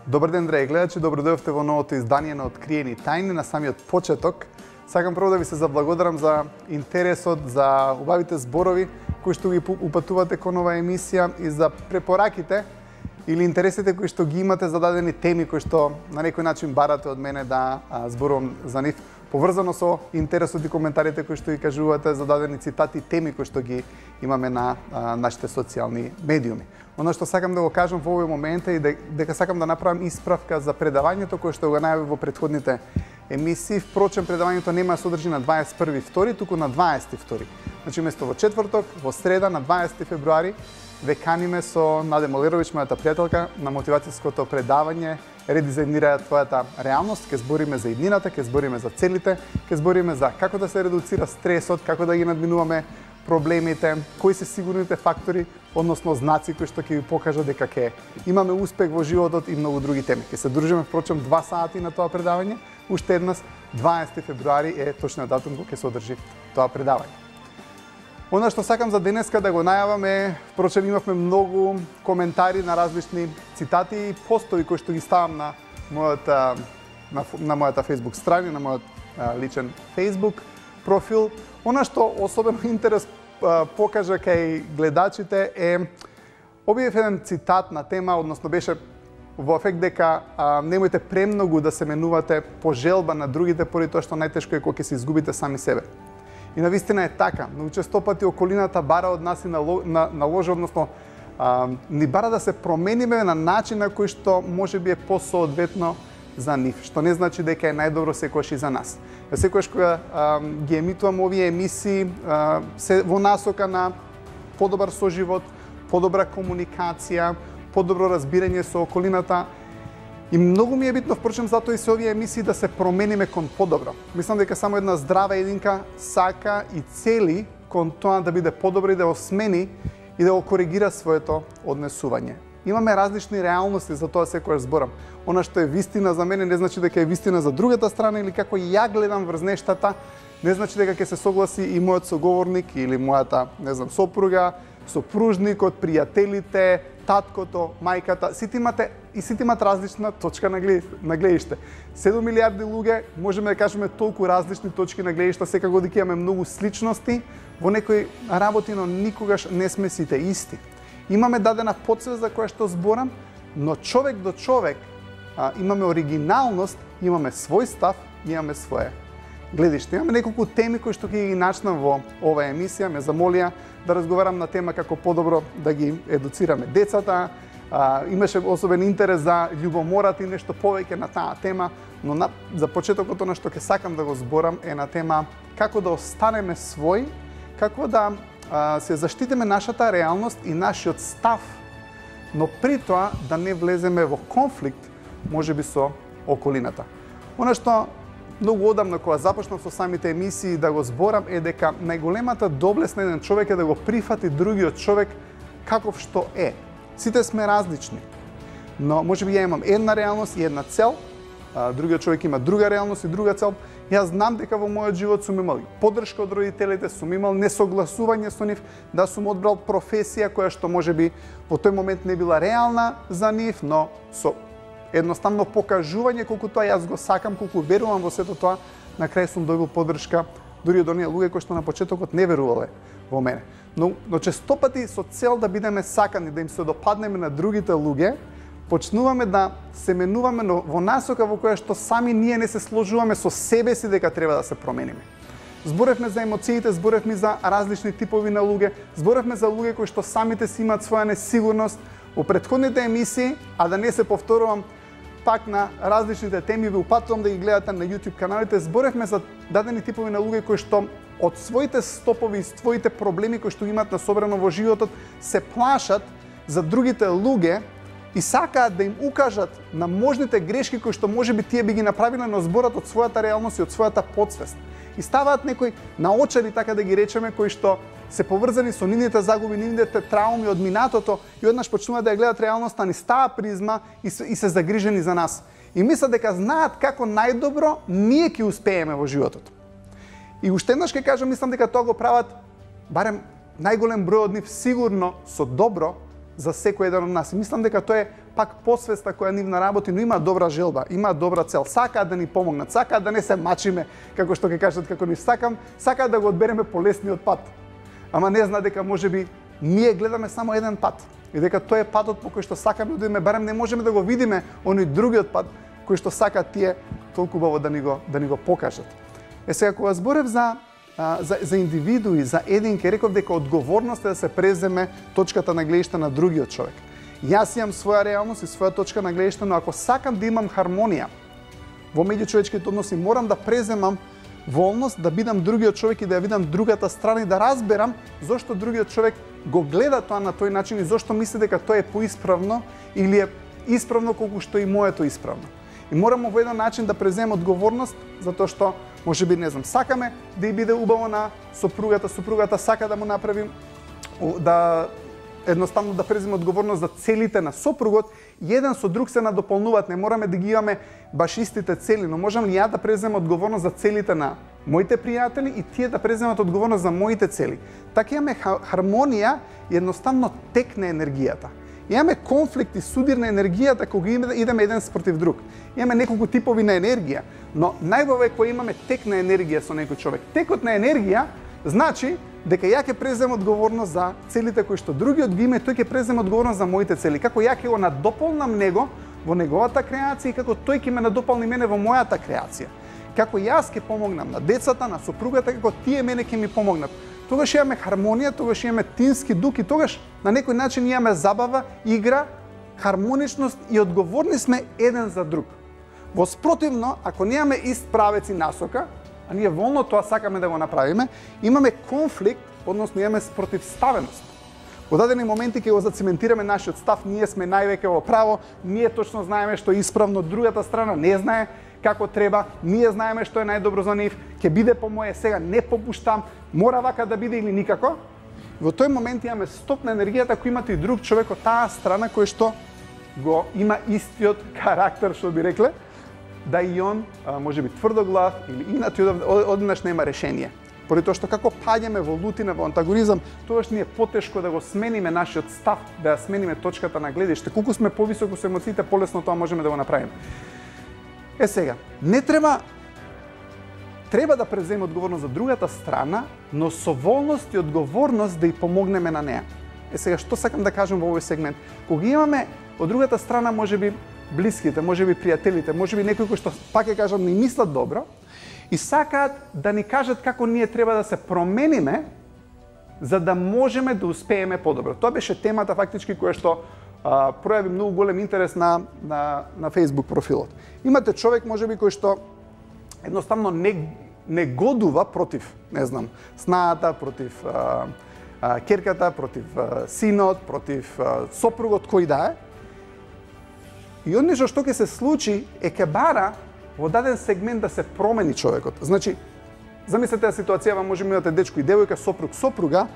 Добар ден, драги гледачи, добродојавте во новото издание на Откриени тајни. На самиот почеток сакам прво да ви се заблагодарам за интересот, за убавите зборови кои што ги упатувате кон оваа емисија и за препораките или интересите кои што ги имате за дадени теми кои што на некој начин барате од мене да зборувам за нив, поврзано со интересот и коментарите кои што ги кажувате за дадени цитати и теми кои што ги имаме на нашите социјални медиуми. Оно што сакам да го кажам во овој момент е дека сакам да направам исправка за предавањето кое што го најавив во претходните емисии. Впрочем, предавањето нема да се одржи на 21.2, туку на 20.2. Значи, место во четврток, во среда, на 20 февруари, ве каниме со Наде Молеровиќ, мојата пријателка, на мотивацијското предавање Редизајнирај твојата реалност. Ке збориме за иднината, ке збориме за целите, ке збориме за како да се редуцира стресот, како да ги надминуваме проблемите, кои се сигурните фактори, односно знаци кои што ќе ви покажат дека ќе имаме успех во животот и многу други теми. Ќе се дружиме впрочем 2 сати на тоа предавање. Уште еднаш 20 февруари е точниот датум кога ќе се одржи тоа предавање. Она што сакам за денеска да го најавам е, впрочем имавме многу коментари на различни цитати и постови кои што ги ставам на мојата Facebook страни, на мојот личен Facebook профил. Она што особено интерес покажа кај гледачите е објавив еден цитат на тема, односно беше во ефект дека немојте премногу да се менувате по желба на другите, поради тоа што најтешко е кога ќе се изгубите сами себе. И навистина е така, но често пати околината бара од нас и наложи, односно ни бара да се промениме на начин на кој што можеби е посоодветно за нив, што не значи дека е најдобро секогаш и за нас. Секогаш кога ги емитувам овие емисии се во насока на подобар соживот, подобра комуникација, подобро разбирање со околината. И многу ми е битно, впрочем, затоа и се овие емисии да се промениме кон подобро. Мислам дека само една здрава единка сака и цели кон тоа да биде подобро и да го смени и да го коригира своето однесување. Имаме различни реалности, за тоа секојаш зборам. Она што е вистина за мене не значи дека е вистина за другата страна, или како ја гледам врз нештата, не значи дека ќе се согласи и мојот соговорник или мојата, не знам, сопруга, сопружникот, пријателите, таткото, мајката. Сите имат различна точка на гледиште. 7 милиарди луѓе, можеме да кажеме толку различни точки на гледиште, секако дека имаме многу сличности во некои работи, но никогаш не сме сите исти. Имаме дадена подсвест за која што зборам, но човек до човек имаме оригиналност, имаме свој став, имаме свое гледиште. Имаме неколку теми кои што ќе ги начнам во оваа емисија. Ме замолија да разговарам на тема како подобро да ги едуцираме децата. Имаше особен интерес за љубомората и нешто повеќе на таа тема, но за почетокот она што ќе сакам да го зборам е на тема како да останеме свој, како да се заштитиме нашата реалност и нашиот став, но при тоа да не влеземе во конфликт, можеби со околината. Она што многу одамна кога започнав со самите емисии да го зборам е дека најголемата доблест на еден човек е да го прифати другиот човек каков што е. Сите сме различни, но можеби ја имам една реалност и една цел, другиот човек има друга реалност и друга цел. Јас знам дека во мојот живот сум имал поддршка од родителите, сум имал несогласување со нив, да сум одбрал професија која што можеби во тој момент не била реална за нив, но со едноставно покажување колку тоа јас го сакам, колку верувам во сето тоа, на крај сум добил поддршка дури од оние луѓе кои што на почетокот не верувале во мене. Но често пати со цел да бидеме сакани, да им се допаднеме на другите луѓе, почнуваме да се менуваме во насока во која што сами ние не се сложуваме со себе си дека треба да се промениме. Зборевме за емоциите, зборевме за различни типови на луѓе, зборевме за луѓе кои што самите си имаат своја несигурност. Во претходните емисии, а да не се повторувам пак на различните теми, ви упатувам да ги гледате на YouTube каналите, зборевме за дадени типови на луѓе кои што од своите стопови и своите проблеми кои што имаат насобрано во животот се плашат за другите луѓе и сакаат да им укажат на можните грешки кои што можеби тие би ги направиле, но зборат од својата реалност и од својата подсвест. И ставаат некои наочари, така да ги речеме, кои што се поврзани со нивните загуби, нивните трауми од минатото и однаш почнуваат да ја гледат реалноста низ таа призма и се загрижени за нас. И мислат дека знаат како најдобро ние ќе успееме во животот. И уште еднаш ќе кажам, мислам дека тоа го прават барем најголем број од нив сигурно со добро, за секој еден од нас. И мислам дека тоа е пак посвеста која нивна работи, но има добра желба, има добра цел. Сакаат да ни помогнат, сакаат да не се мачиме, како што ќе кажат, како ни сакаат да го одбереме полесниот пат. Ама не знаат дека можеби ние гледаме само еден пат. И дека тоа е патот по кој што сакаме да идеме, барем не можеме да го видиме оној другиот пат кој што сакаат тие толку убаво да ни го покажат. Сега кога зборев за индивидуи, за единки, реков дека одговорност е да се преземе точката на гледиште на другиот човек. Јас имам своја реалност и своја точка на гледиште, но ако сакам да имам хармонија во меѓучовечките односи, морам да преземам волност да бидам другиот човек и да ја видам другата страна и да разберам зошто другиот човек го гледа тоа на тој начин и зошто мисли дека тоа е поисправно или е исправно колку што и моето исправно. И мораме во еден начин да преземем одговорност, затоа што можеби, не знам, сакаме да и биде убаво на сопругата сака да му направим едноставно да преземе одговорност за целите на сопругот, и еден со друг се надополнуваат, не мораме да ги имаме баш истите цели, но можам ли ја да преземам одговорност за целите на моите пријатели и тие да преземат одговорност за моите цели. Така имаме хармонија и едноставно тек на енергијата. Имаме конфликт и судир на енергијата кога идеме еден спротив друг. Имаме неколку типови на енергија, но најубаво е кога имаме тек на енергија со некој човек. Текот на енергија значи дека ја ќе преземам одговорност за целите кои што другиот ги има, тој ќе преземе одговорност за моите цели. Како ја ќе го надополнам него во неговата креација и како тој ќе ме надополни мене во мојата креација. Како јас ќе помогнам на децата, на сопругата, како тие мене ќе ми помогнат. Тогаш имаме хармонија, тогаш имаме тимски дух и тогаш на некој начин имаме забава, игра, хармоничност и одговорни сме еден за друг. Во спротивно, ако немаме ист правец и насока, а ние волно тоа сакаме да го направиме, имаме конфликт, односно имаме спротивставеност. Во дадени моменти ќе го зацементираме нашиот став, ние сме највеќе во право, ние точно знаеме што е исправно, другата страна не знае како треба, ние знаеме што е најдобро за нив, ќе биде по моје, сега не попуштам, мора вака да биде или никако. Во тој момент имаме стоп на енергијата кој имате и друг човек од таа страна кој што го има истиот карактер, што би рекле, да и он може би тврдоглав или инати одеднаш нема решение. Поради тоа што како паѓаме во лутина, во антагонизам, тогаш ни е потешко да го смениме нашиот став, да ја смениме точката на гледиште. Колку сме повисоко со емоциите, полесно тоа можеме да го направиме. Сега, не треба да преземе одговорност за другата страна, но со волност и одговорност да ја помогнеме на неа. Сега, што сакам да кажам во овој сегмент? Кога имаме од другата страна можеби блиските, можеби пријателите, можеби некои кои што, пак ќе кажам, не мислат добро и сакаат да ни кажат како ние треба да се промениме за да можеме да успееме подобро. Тоа беше темата фактички која што пројави многу голем интерес на Facebook профилот. Имате човек можеби кој што едноставно не годува против, не знам, снаата, против керката, против синот, против сопругот кој да е. И однешто што ќе се случи е ке бара во даден сегмент да се промени човекот. Значи, замислете ја ситуацијава, може имате дечко и девојка, сопруга,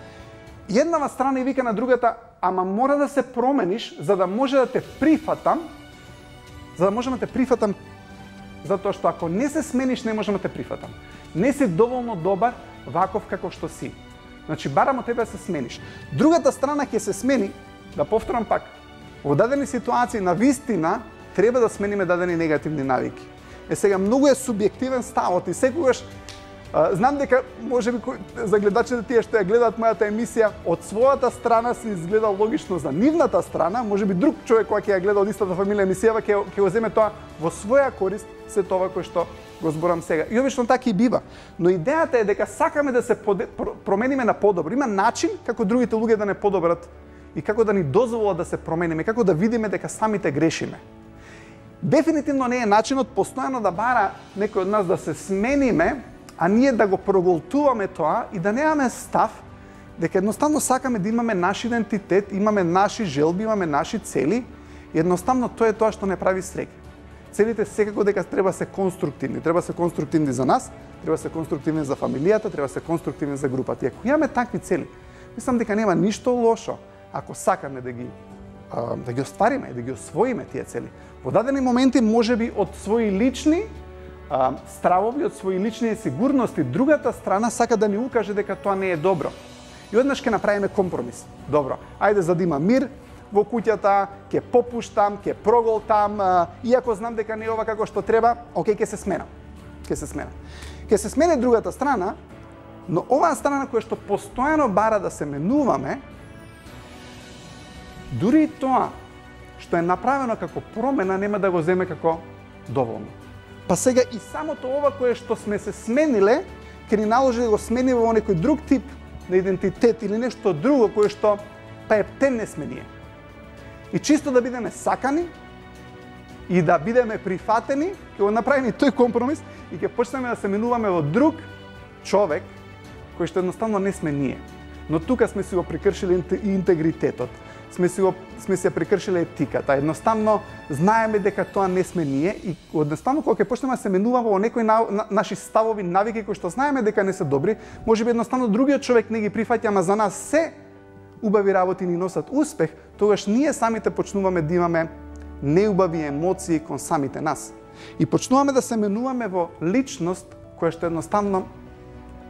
еднава страна и вика на другата, ама мора да се промениш за да може да те прифатам, затоа што ако не се смениш, не можам да те прифатам. Не си доволно добар ваков како што си. Значи, барам од тебе да се смениш. Другата страна ќе се смени, да повторам пак, во дадени ситуации на вистина треба да смениме дадени негативни навики. Сега многу е субјективен ставот и секогаш знам дека можеби за гледачите тие што ја гледаат мојата емисија од својата страна се изгледа логично за нивната страна, можеби друг човек кој ќе ја гледа од истата фамилија емисијава ќе го земе тоа во своја корист се тоа кој што го зборам сега. И обично така и бива. Но идејата е дека сакаме да се промениме на подобро. Има начин како другите луѓе да не подобрат и како да ни дозволат да се промениме, како да видиме дека самите грешиме. Дефинитивно не е начинот постојано да бара некој од нас да се смениме, а ние да го проголтуваме тоа и да немаме став дека едноставно сакаме да имаме наш идентитет, имаме наши желби, имаме наши цели и едноставно тоа е тоа што не прави среќа. Целите секако дека треба се конструктивни. Треба се конструктивни за нас, треба се конструктивни за фамилијата, треба се конструктивни за групата. И ако имаме такви цели, мислам дека нема ништо лошо ако сакаме да ги оствариме, да ги освоиме тие цели. Во дадени моменти можеби од своји лични стравови, од своји лични сигурности, другата страна сака да ни укаже дека тоа не е добро. И однаш ќе направиме компромис. Добро, ајде за да има мир, во куќата, ќе попуштам, ќе проголтам, иако знам дека не е ова како што треба, окей, ќе се сменам. Ќе се смене другата страна, но оваа страна која што постојано бара да се менуваме, дури и тоа што е направено како промена нема да го земе како доволно. Па сега и самото ова кое што сме се смениле, ќе ни наложи да го смениме во некој друг тип на идентитет или нешто друго кое што па ептен не сме ние. И чисто да бидеме сакани и да бидеме прифатени, ќе го направиме тој компромис и ќе почнеме да се менуваме во друг човек кој што едноставно не сме ние. Но тука сме си го прекршиле интегритетот. Сме се прекршиле етиката. Едноставно знаеме дека тоа не сме ние и едноставно кога ќе почнеме да се менуваме во некои наши ставови, навики кои што знаеме дека не се добри, можеби едноставно другиот човек не ги прифаќа, ама за нас се убави работи ни носат успех, тогаш ние самите почнуваме да имаме неубави емоции кон самите нас. И почнуваме да се менуваме во личност која што едноставно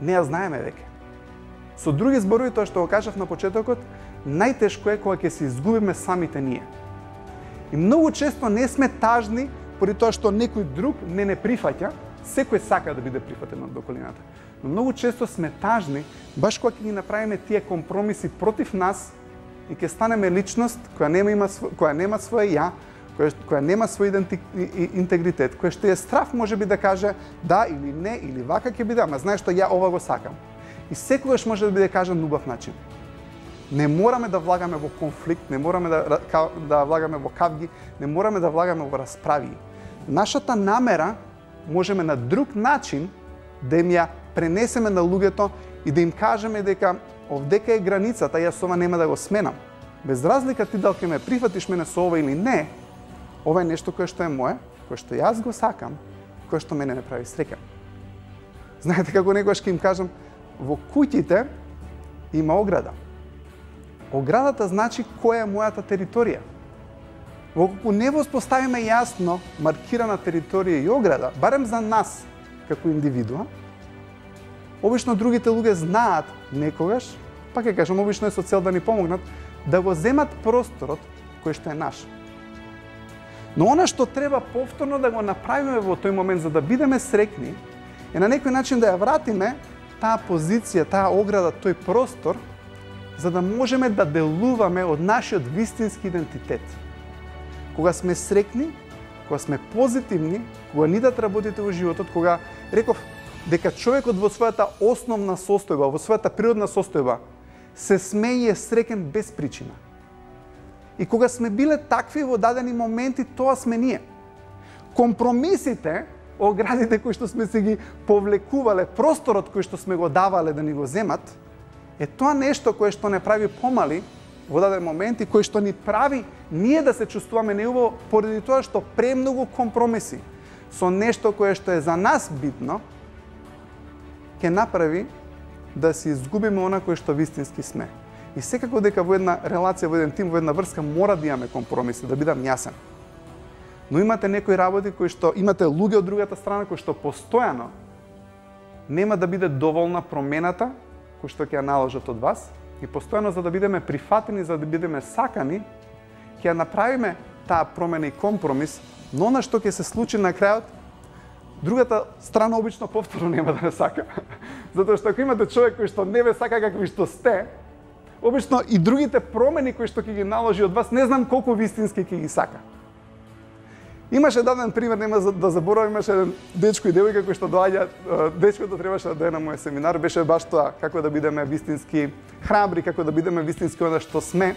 не ја знаеме веќе. Со други зборови, тоа што го кажав на почетокот, најтешко е кога ќе се изгубиме самите ние. И многу често не сме тажни поради тоа што некој друг не прифаќа, секој сака да биде прифатен од околината. Но многу често сме тажни баш кога ќе ги направиме тие компромиси против нас и ќе станеме личност која нема своје ја, која нема свој интегритет, која што е страв можеби да каже да или не, или вака ќе биде, ама знаеш што ја ова го сакам. И секогаш може да биде кажан на убав начин. Не мораме да влагаме во конфликт, не мораме да влагаме во кавги, не мораме да влагаме во расправи. Нашата намера можеме на друг начин да им ја пренесеме на луѓето и да им кажеме дека овдека е границата, јас ова нема да го сменам. Без разлика ти дали ќе ме прифатиш мене со ова или не, ова е нешто кое што е мое, кое што јас го сакам, кое што мене ме прави среќен. Знаете како некогаш ќе им кажам, во куќите има ограда. Оградата значи која е мојата територија. Доколку не воспоставиме јасно маркирана територија и ограда, барем за нас како индивидуа, обично другите луѓе знаат некогаш, па ќе кажам, обично е со цел да ни помогнат, да го земат просторот кој што е наш. Но она што треба повторно да го направиме во тој момент за да бидеме среќни, е на некој начин да ја вратиме таа позиција, таа ограда, тој простор, за да можеме да делуваме од нашиот вистински идентитет. Кога сме среќни, кога сме позитивни, кога ни дат работите во животот, кога реков дека човекот во својата основна состојба, во својата природна состојба, се смее и е среќен без причина. И кога сме биле такви во дадени моменти, тоа сме ние. Компромисите, оградите кои што сме се ги повлекувале, просторот кој што сме го давале да ни го земат, е тоа нешто кое што не прави помали во даден момент и кој што ни прави ние да се чувствуваме неубаво поради тоа што премногу компромиси со нешто кое што е за нас битно, ќе направи да се изгубиме она кое што вистински сме. И секако дека во една релација, во еден тим, во една врска мора да имаме компромиси, да бидам јасен. Но имате некои работи кои што имате луѓе од другата страна кои што постојано нема да биде доволна промената кој што ќе ја наложат од вас и постојано за да бидеме прифатени, за да бидеме сакани, ќе ја направиме таа промена и компромис, но она што ќе се случи на крајот, другата страна обично повторно нема да не сака. Затоа што ако имате човек кој што не ве сака какви што сте, обично и другите промени кои што ќе ги наложи од вас, не знам колку вистински ќе ги сака. Имаше даден пример, нема да заборавам, имаше еден дечко и девојка кои што доаѓа, дечкото требаше да дое на мој семинар, беше баш тоа, како да бидеме вистински храбри, како да бидеме вистински она што сме.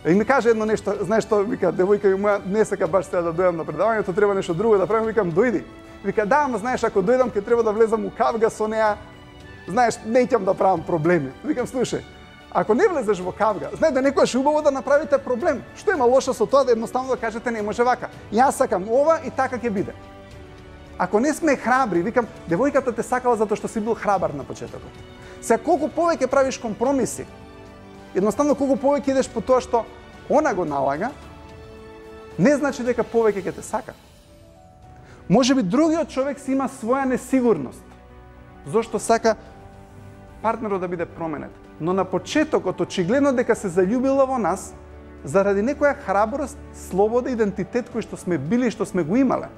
И ми каже едно нешто, знаеш што, вика, девојка ми моја, не сака баш сега да дојдам на предавањето, треба нешто друго да правам, викам, дојди. Вика, да, ама знаеш, ако дојдам, ќе треба да влезам у кавга со неа, знаеш, неќам да правам проблеми. Викам, слушај, ако не влезеш во кавга, знај да некојаш убаво да направите проблем. Што има лошо со тоа да едноставно да кажете не може вака. Јас сакам ова и така ќе биде. Ако не сме храбри, викам, девојката те сакала затоа што си бил храбар на почетокот. Сега колку повеќе правиш компромиси, едноставно колку повеќе идеш по тоа што она го налага, не значи дека повеќе ќе те сака. Можеби другиот човек си има своја несигурност. Зошто сака партнерот да биде променет. Но на почетокот очигледно дека се заљубила во нас, заради некоја храброст, слобода, идентитет кој што сме били и што сме го имале.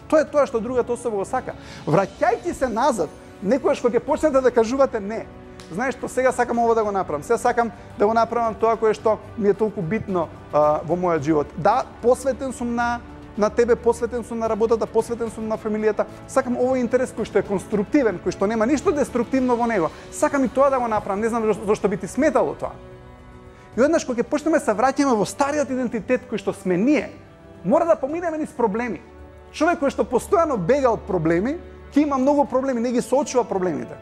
Тоа е тоа што другата особа го сака. Враќајќи се назад, некојаш кога ќе почнете да кажувате не. Знаеш што, сега сакам ова да го направам. Сега сакам да го направам тоа кое што ми е толку битно во мојот живот. Да, посветен сум на тебе, посветен сум на работата, посветен сум на фамилијата. Сакам овој интерес кој што е конструктивен, кој што нема ништо деструктивно во него. Сакам и тоа да го направам. Не знам зошто би ти сметало тоа. И однаш кога ќе почнеме се враќаме во стариот идентитет кој што сме ние, мора да поминеме низ проблеми. Човек кој што постојано бега од проблеми, ќе има многу проблеми, не ги соочува проблемите.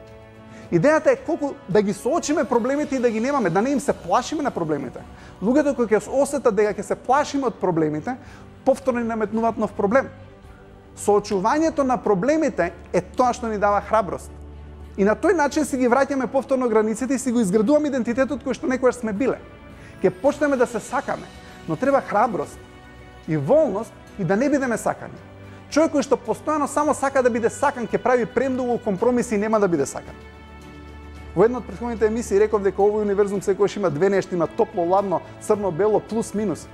Идејата е колку да ги соочиме проблемите и да ги немаме, да не им се плашиме на проблемите. Луѓето кои ќе осетат дека ќе се плашиме од проблемите, повторно ни наметнуваат нов проблем. Соочувањето на проблемите е тоа што ни дава храброст. И на тој начин си ги враќаме повторно границите и си го изградуваме идентитетот кој што некогаш сме биле. Ќе почнеме да се сакаме, но треба храброст и волност и да не бидеме сакани. Човек кој што постојано само сака да биде сакан, ќе прави премногу компромиси и нема да биде сакан. Во една од претходните емисии реков дека овој универзум секогаш има две нешта, има топло, ладно, црно, бело, плюс, минус.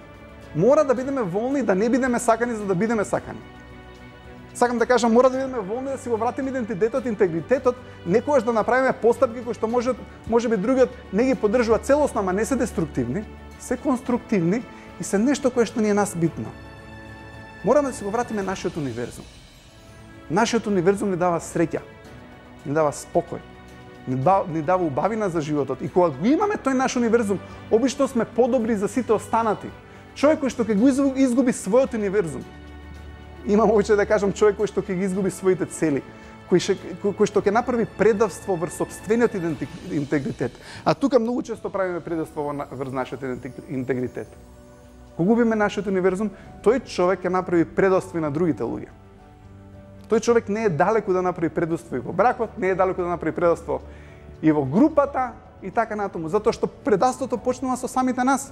Мора да бидеме волни да не бидеме сакани за да бидеме сакани. Сакам да кажам, мора да бидеме волни да си го вратиме идентитетот, интегритетот, некогаш да направиме постапки кои што може би другиот не ги поддржува целосно, ама не се деструктивни, се конструктивни и се нешто кое што ни е нас битно. Мораме да си го вратиме нашиот универзум. Нашиот универзум ни дава среќа, ни дава спокој, ни дава убавина за животот. И кога го имаме тој наш универзум, обично сме подобри за сите останати. Човек кој што ќе го изгуби својот универзум, имам обичај да кажам човек кој што ќе ги изгуби своите цели, кој што ќе направи предавство врз сопствениот интегритет. А тука многу често правиме предавство врз нашиот интегритет. Кога губиме нашиот универзум, тој човек ќе направи предавство и на другите луѓе. Тој човек не е далеку да направи предавство и во бракот, не е далеку да направи предавство и во групата и така натаму, затоа што предавството почнува со самите нас.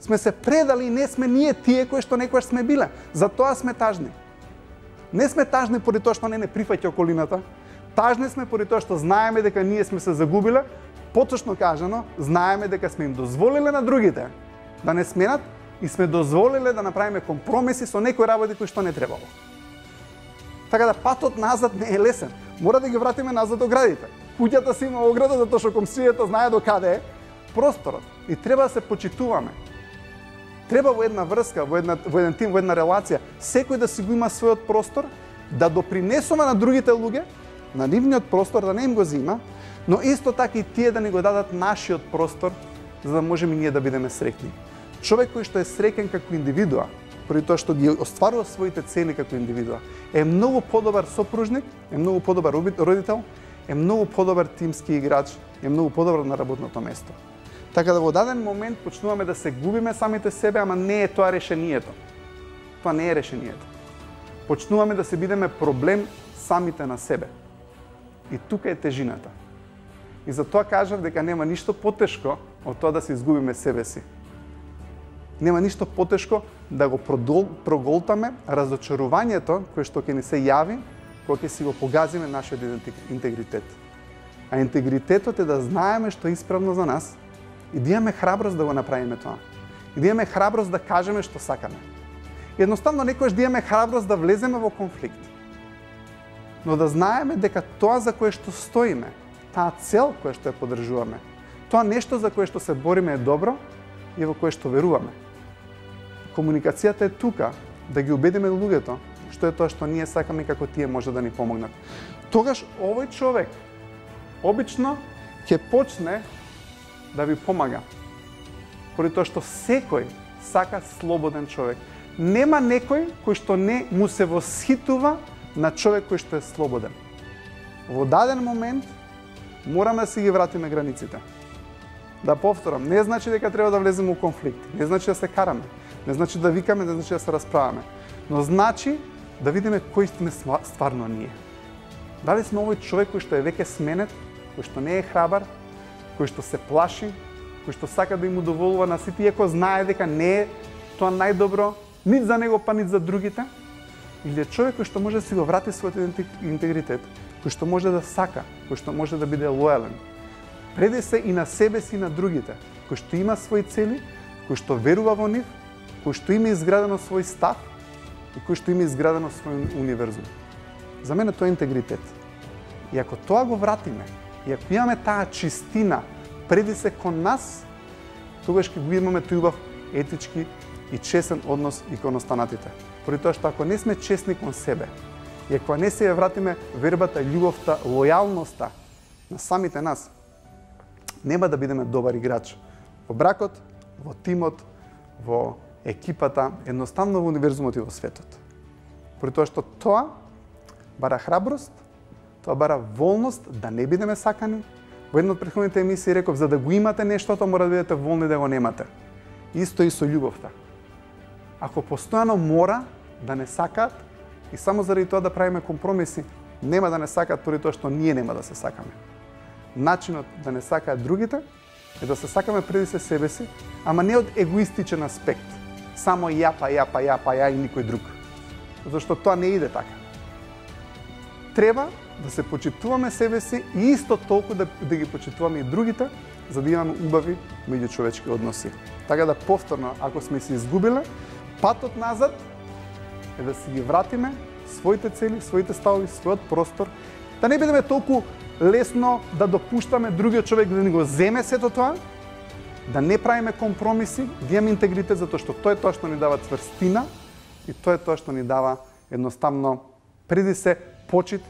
Сме се предали и не сме ние тие кои што некогаш сме биле. Затоа сме тажни. Не сме тажни поради тоа што не прифаќа околината. Тажни сме поради тоа што знаеме дека ние сме се загубиле, поточно кажано, знаеме дека сме им дозволиле на другите да не сменат и сме дозволиле да направиме компромиси со некои работи кои што не требало. Така да патот назад не е лесен. Мора да ги вратиме назад оградите. Куќата си има ограда затоа што комшијата знае до каде е просторот и треба да се почитуваме. Треба во една врска, во еден тим, во една релација, секој да си го има својот простор, да допринесува на другите луѓе, на нивниот простор, да не им го зима, но исто така и тие да ни го дадат нашиот простор, за да можеме ние да бидеме среќни. Човек кој што е среќен како индивидуа, поради тоа што ги остварува своите цели како индивидуа, е многу подобар сопружник, е многу подобар родител, е многу подобар тимски играч, е многу подобар на работното место. Така да во даден момент почнуваме да се губиме самите себе, ама не е тоа решението. Тоа не е решението. Почнуваме да се бидеме проблем самите на себе. И тука е тежината. И затоа кажав дека нема ништо потешко од тоа да се изгубиме себе си. Нема ништо потешко да го проголтаме разочарувањето кое што ќе ни се јави кога ќе си го погазиме нашиот интегритет. А интегритетот е да знаеме што е исправно за нас и да имаме храброст да го направиме тоа. И да имаме храброст да кажеме што сакаме. Едноставно некојаш да имаме храброст да влеземе во конфликт. Но да знаеме дека тоа за кое што стоиме, таа цел која што ја поддржуваме, тоа нешто за кое што се бориме е добро и во кое што веруваме. Комуникацијата е тука да ги убедиме луѓето што е тоа што ние сакаме и како тие може да ни помогнат. Тогаш овој човек обично ќе почне да ви помага. Поради тоа што секој сака слободен човек. Нема некој кој што не му се восхитува на човек кој што е слободен. Во даден момент мораме да си ги вратиме границите. Да повторам, не значи дека треба да влеземе во конфликт, не значи да се караме, не значи да викаме, не значи да се расправаме, но значи да видиме кој сме стварно ние. Дали сме овој човек кој што е веќе сменет, кој што не е храбар, кој што се плаши, кој што сака да им удоволува на сите, иако знае дека не е тоа најдобро, нит за него, па нит за другите, или е човек кој што може да си го врати својот интегритет, кој што може да сака, кој што може да биде лојален. Преди се и на себе си и на другите, кој што има своји цели, кој кој што верува во нив, кој што има изградено свој став и кој што има изградено свој универзум. За мене тоа е интегритет. И ако тоа го вратиме, и ако имаме таа чистина преди се кон нас, тогаш ќе го имаме тој убав етички и честен однос и кон останатите. Поради тоа што ако не сме честни кон себе, и ако не се ја вратиме вербата, љубовта, лојалноста на самите нас, нема да бидеме добар играч во бракот, во тимот, во екипата, едноставно во универзумот и во светот. Поради тоа што тоа бара храброст, тоа бара волност да не бидеме сакани. Во една од претходните емисии реков, за да го имате нештото, мора да бидете волни да го немате. Исто и со љубовта. Ако постојано мора да не сакаат и само заради тоа да правиме компромиси, нема да не сакаат поради тоа што ние нема да се сакаме. Начинот да не сакаат другите е да се сакаме преди се себе си, ама не од егоистичен аспект. Само ја и никој друг. Зашто тоа не иде така. Треба да се почитуваме себе си и исто толку да ги почитуваме и другите, за да имаме убави меѓучовечки односи. Така да повторно, ако сме се изгубиле, патот назад е да си ги вратиме своите цели, своите ставови, својот простор, да не бидеме толку лесно да допуштаме другиот човек да ни го земе сето тоа, да не правиме компромиси, да имаме интегритет, затоа што тоа е тоа што ни дава цврстина и тоа е тоа што ни дава едноставно преди се почит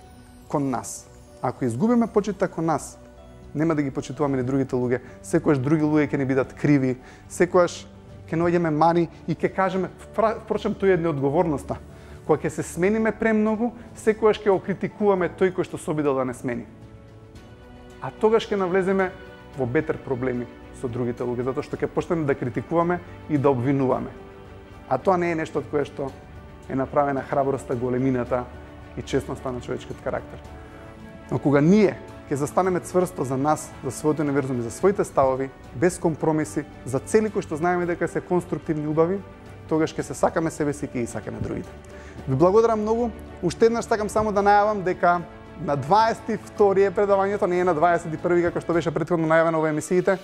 кон нас. Ако изгубиме почитта кон нас, нема да ги почитуваме ни другите луѓе, секогаш други луѓе ќе ни бидат криви, секогаш ќе наоѓеме мани и ќе кажеме, впрочем, тоа е неодговорноста. Кога ќе се смениме премногу, секогаш ќе го критикуваме тој кој што се обидел да не смени. А тогаш ќе навлеземе во бетер проблеми со другите луѓе, затоа што ќе почнеме да критикуваме и да обвинуваме. А тоа не е нешто од кое што е направена храброста, големината и честноста на човечкиот карактер. Но кога ние ќе застанеме цврсто за нас, за својот универзум и за своите ставови, без компромиси, за цели кои што знаеме дека се конструктивни убави, тогаш ќе се сакаме себе си и ќе ги сакаме другите. Ви благодарам многу. Уште еднаш сакам само да најавам дека на 22 е предавањето, не е на 21 како што беше претходно најавено во емисиите.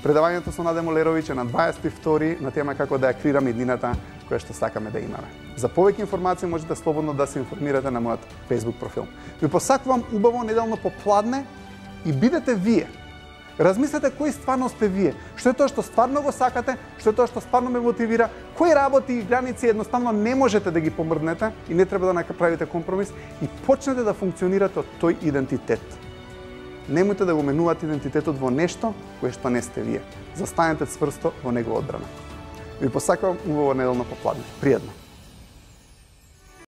Предавањето со Наде Молеровиќ е на 22 на тема како да ја креираме иднината која што сакаме да имаме. За повеќе информации можете слободно да се информирате на мојот Facebook профил. Ви посакувам убаво неделно попладне и бидете вие. Размислете кои стварно сте вие. Што е тоа што стварно го сакате, што е тоа што стварно ме мотивира, кои работи и граници едноставно не можете да ги помрднете и не треба да направите компромис и почнете да функционирате од тој идентитет. Немојте да го менувате идентитетот во нешто кое што не сте вие. Застанете цврсто во негова одбрана. Ви посакувам убаво неделно попладне. Пријатно.